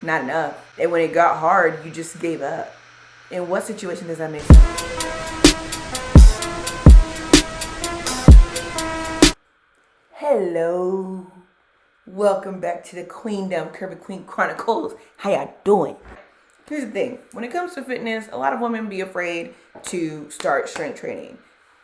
not enough. And when it got hard, you just gave up. In what situation does that make sense? Hello. Welcome back to the Queendom Curvy Queen Chronicles. How y'all doing? Here's the thing. When it comes to fitness, a lot of women be afraid to start strength training.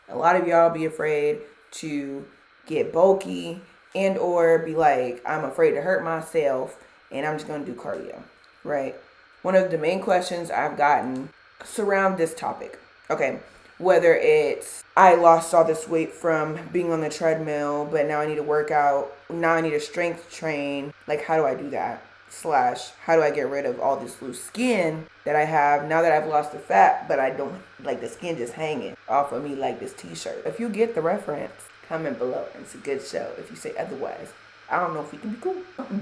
A lot of y'all be afraid to get bulky and or be like, I'm afraid to hurt myself and I'm just going to do cardio, right? One of the main questions I've gotten surround this topic. Okay, whether it's I lost all this weight from being on the treadmill, but now I need to work out. Now I need to strength train. Like, how do I do that? / how do I get rid of all this loose skin that I have now that I've lost the fat, but I don't like the skin just hanging off of me like this t-shirt. If you get the reference, comment below. It's a good show. If you say otherwise, I don't know if we can be cool.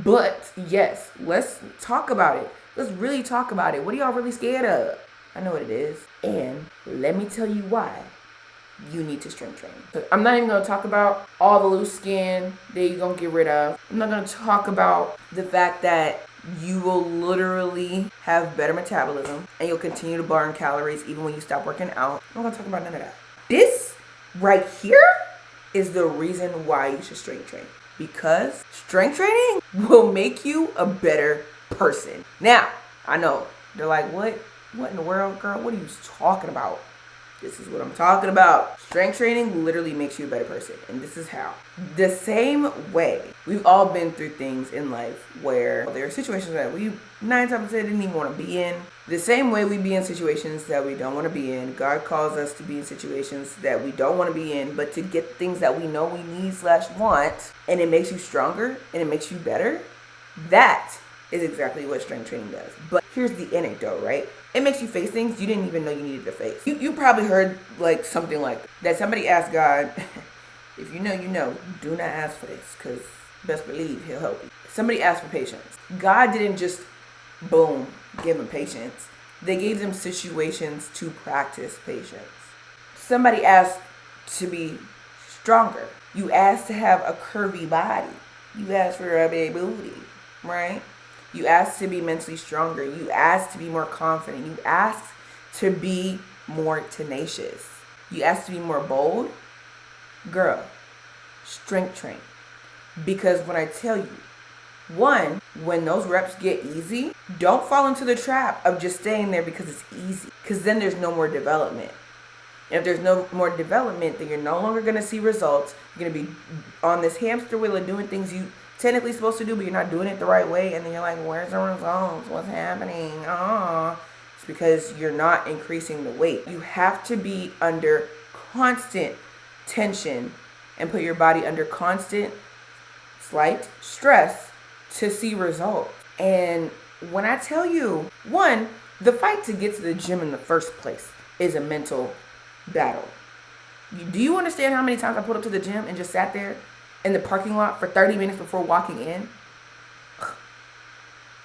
But yes, let's talk about it. Let's really talk about it. What are y'all really scared of? I know what it is. And let me tell you why you need to strength train. So I'm not even going to talk about all the loose skin that you're going to get rid of. I'm not going to talk about the fact that you will literally have better metabolism and you'll continue to burn calories even when you stop working out. I'm not going to talk about none of that. This right here is the reason why you should strength train. Because strength training will make you a better person. Now, I know they're like, what in the world, girl? What are you talking about? This is what I'm talking about. Strength training literally makes you a better person. And this is how. The same way, we've all been through things in life where there are situations that we 9 times out of 10 didn't even want to be in. The same way we be in situations that we don't want to be in. God calls us to be in situations that we don't want to be in, but to get things that we know we need / want, and it makes you stronger and it makes you better. That is exactly what strength training does. But here's the anecdote, right? It makes you face things you didn't even know you needed to face. You probably heard like something like that. Somebody asked God, if you know, you know, do not ask for this because best believe he'll help you. Somebody asked for patience. God didn't just, boom, give them patience. They gave them situations to practice patience. Somebody asked to be stronger. You asked to have a curvy body. You asked for a big booty, right? You asked to be mentally stronger. You asked to be more confident. You asked to be more tenacious. You asked to be more bold. Girl, strength train. Because when I tell you, one, when those reps get easy, don't fall into the trap of just staying there because it's easy. Because then there's no more development. And if there's no more development, then you're no longer going to see results. You're going to be on this hamster wheel of doing things you technically supposed to do, but you're not doing it the right way, and then you're like, where's the results? What's happening? It's because you're not increasing the weight. You have to be under constant tension and put your body under constant slight stress to see results. And when I tell you, one, the fight to get to the gym in the first place is a mental battle. Do you understand how many times I pulled up to the gym and just sat there in the parking lot for 30 minutes before walking in?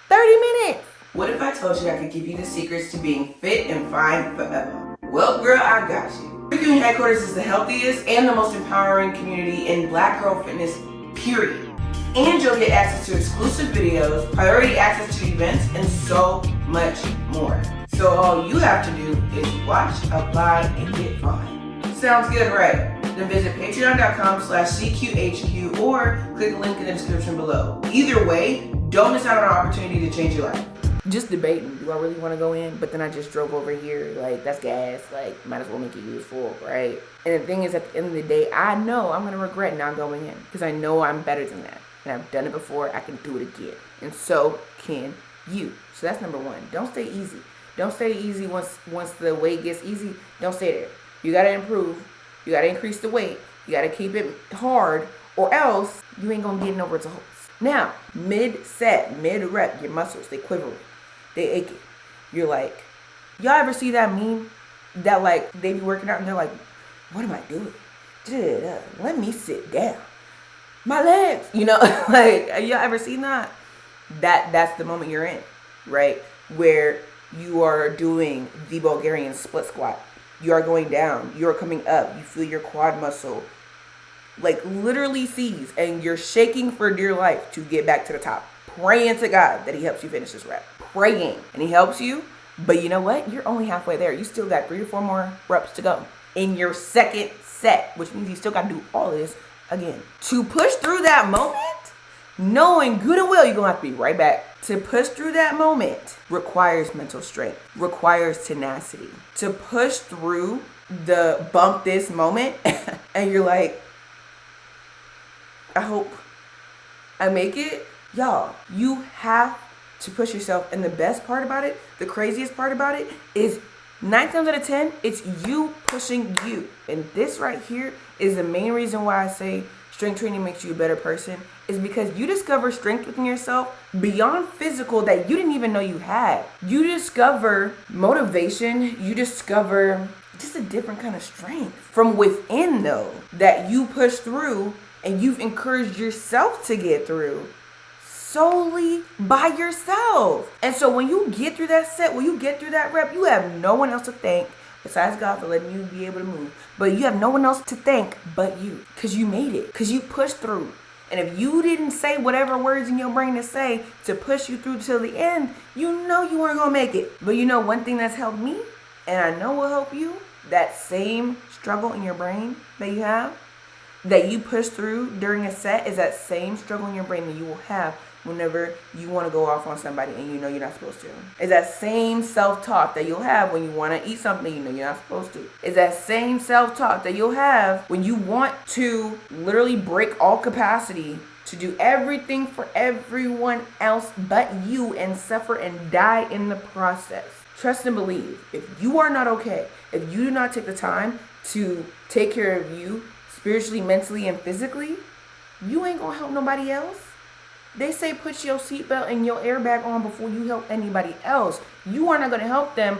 30 minutes! What if I told you I could give you the secrets to being fit and fine forever? Well, girl, I got you. Curvy Headquarters is the healthiest and the most empowering community in Black girl fitness, period. And you'll get access to exclusive videos, priority access to events, and so much more. So all you have to do is watch, apply, and get fine. Sounds good, right? Then visit patreon.com/CQHQ or click the link in the description below. Either way, don't miss out on an opportunity to change your life. Just debating, do I really want to go in? But then I just drove over here, like, that's gas, like, might as well make it useful, right? And the thing is, at the end of the day, I know I'm going to regret not going in because I know I'm better than that. And I've done it before, I can do it again. And so can you. So that's number one. Don't stay easy. Don't stay easy once the weight gets easy. Don't stay there. You got to improve. You got to increase the weight. You got to keep it hard, or else you ain't going to get no results. Now, mid-set, mid-rep, your muscles, they quivering. They aching. You're like, y'all ever see that meme that, like, they be working out and they're like, what am I doing? Let me sit down. My legs. You know, like, y'all ever seen that? That's the moment you're in, right? Where you are doing the Bulgarian split squat. You are going down. You are coming up. You feel your quad muscle like literally seize, and you're shaking for dear life to get back to the top. praying to God that he helps you finish this rep. Praying. And he helps you. But you know what? You're only halfway there. You still got 3 to 4 more reps to go in your second set, which means you still got to do all of this again. To push through that moment, knowing good and well you're going to have to be right back. To push through that moment requires mental strength, requires tenacity. To push through the bump this moment and you're like, I hope I make it. Y'all, you have to push yourself. And the best part about it, the craziest part about it is 9 times out of 10, it's you pushing you. And this right here is the main reason why I say strength training makes you a better person, is because you discover strength within yourself beyond physical that you didn't even know you had. You discover motivation. You discover just a different kind of strength from within, though, that you push through and you've encouraged yourself to get through solely by yourself. And so when you get through that set, when you get through that rep, you have no one else to thank besides God for letting you be able to move. But you have no one else to thank but you, because you made it, because you pushed through. And if you didn't say whatever words in your brain to say to push you through till the end, you know you weren't going to make it. But you know one thing that's helped me, and I know will help you, that same struggle in your brain that you have, that you push through during a set, is that same struggle in your brain that you will have whenever you want to go off on somebody and you know you're not supposed to. It's that same self-talk that you'll have when you want to eat something you know you're not supposed to. It's that same self-talk that you'll have when you want to literally break all capacity to do everything for everyone else but you and suffer and die in the process. Trust and believe. If you are not okay, if you do not take the time to take care of you spiritually, mentally, and physically, you ain't gonna help nobody else. They say put your seatbelt and your airbag on before you help anybody else. You are not going to help them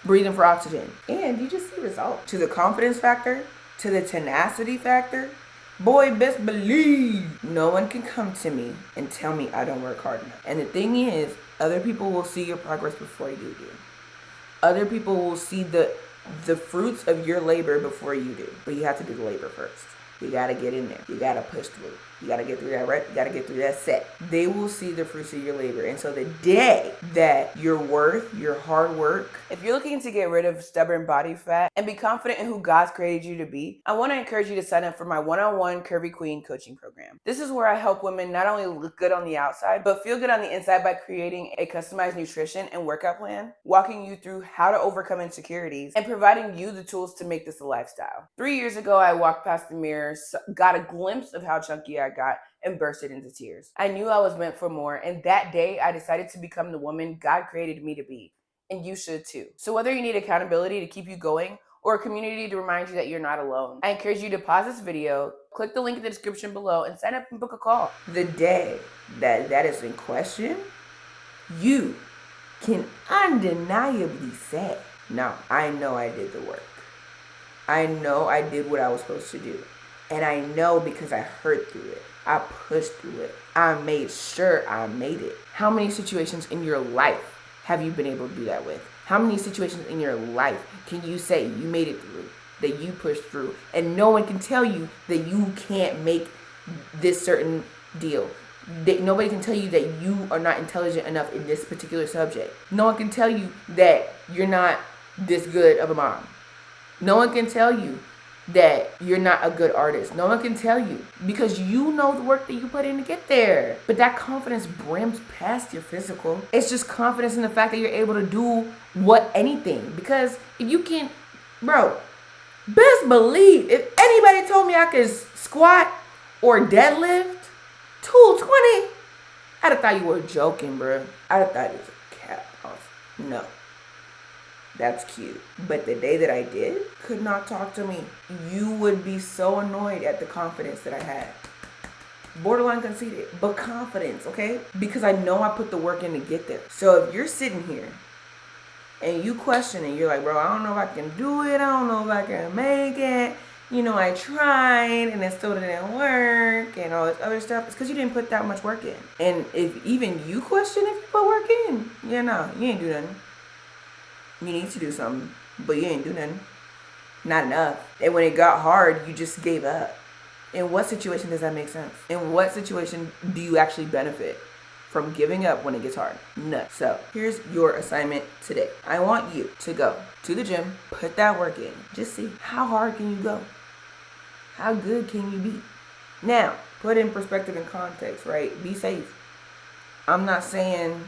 breathing for oxygen. And you just see results. To the confidence factor, to the tenacity factor, boy, best believe no one can come to me and tell me I don't work hard enough. And the thing is, other people will see your progress before you do. Other people will see the fruits of your labor before you do. But you have to do the labor first. You got to get in there. You got to push through. You got to get through that rep. You got to get through that set. They will see the fruits of your labor. And so the day that your worth, your hard work, if you're looking to get rid of stubborn body fat and be confident in who God's created you to be, I want to encourage you to sign up for my one-on-one Curvy Queen coaching program. This is where I help women not only look good on the outside, but feel good on the inside by creating a customized nutrition and workout plan, walking you through how to overcome insecurities, and providing you the tools to make this a lifestyle. 3 years ago, I walked past the mirror, got a glimpse of how chunky I got, and bursted into tears. I knew I was meant for more, and that day I decided to become the woman God created me to be. And you should too. So whether you need accountability to keep you going or a community to remind you that you're not alone, I encourage you to pause this video, click the link in the description below, and sign up and book a call. The day that is in question, you can undeniably say, no, I know I did the work. I know I did what I was supposed to do. And I know because I hurt through it. I pushed through it. I made sure I made it. How many situations in your life have you been able to do that with? How many situations in your life can you say you made it through, that you pushed through, and no one can tell you that you can't make this certain deal? That nobody can tell you that you are not intelligent enough in this particular subject. No one can tell you that you're not this good of a mom. No one can tell you that you're not a good artist. No one can tell you, because you know the work that you put in to get there. But that confidence brims past your physical. It's just confidence in the fact that you're able to do anything. Because if you can, bro, best believe, if anybody told me I could squat or deadlift 220, I'd have thought you were joking, bro. I'd have thought it was a cap. No. That's cute. But the day that I did, could not talk to me. You would be so annoyed at the confidence that I had. Borderline conceited, but confidence, okay? Because I know I put the work in to get there. So if you're sitting here and you question it, you're like, bro, I don't know if I can do it. I don't know if I can make it. You know, I tried and it still didn't work and all this other stuff. It's because you didn't put that much work in. And if even you question if you put work in, yeah, no, you ain't do nothing. You need to do something, but you ain't do nothing. Not enough. And when it got hard, you just gave up. In what situation does that make sense? In what situation do you actually benefit? from giving up when it gets hard. None. So here's your assignment today. I want you to go to the gym, put that work in. Just see how hard can you go? How good can you be? Now, put in perspective and context, right? Be safe. I'm not saying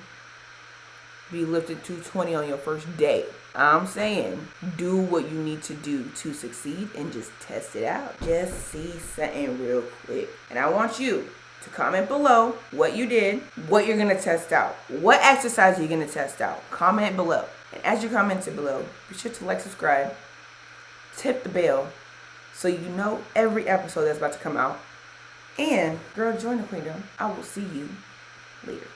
be lifting 220 on your first day. I'm saying do what you need to do to succeed and just test it out. Just see something real quick. And I want you to comment below what you did, what you're going to test out, what exercise you're going to test out. Comment below. And as you comment below, be sure to like, subscribe, tip the bell so you know every episode that's about to come out. And girl, join the Queendom. I will see you later.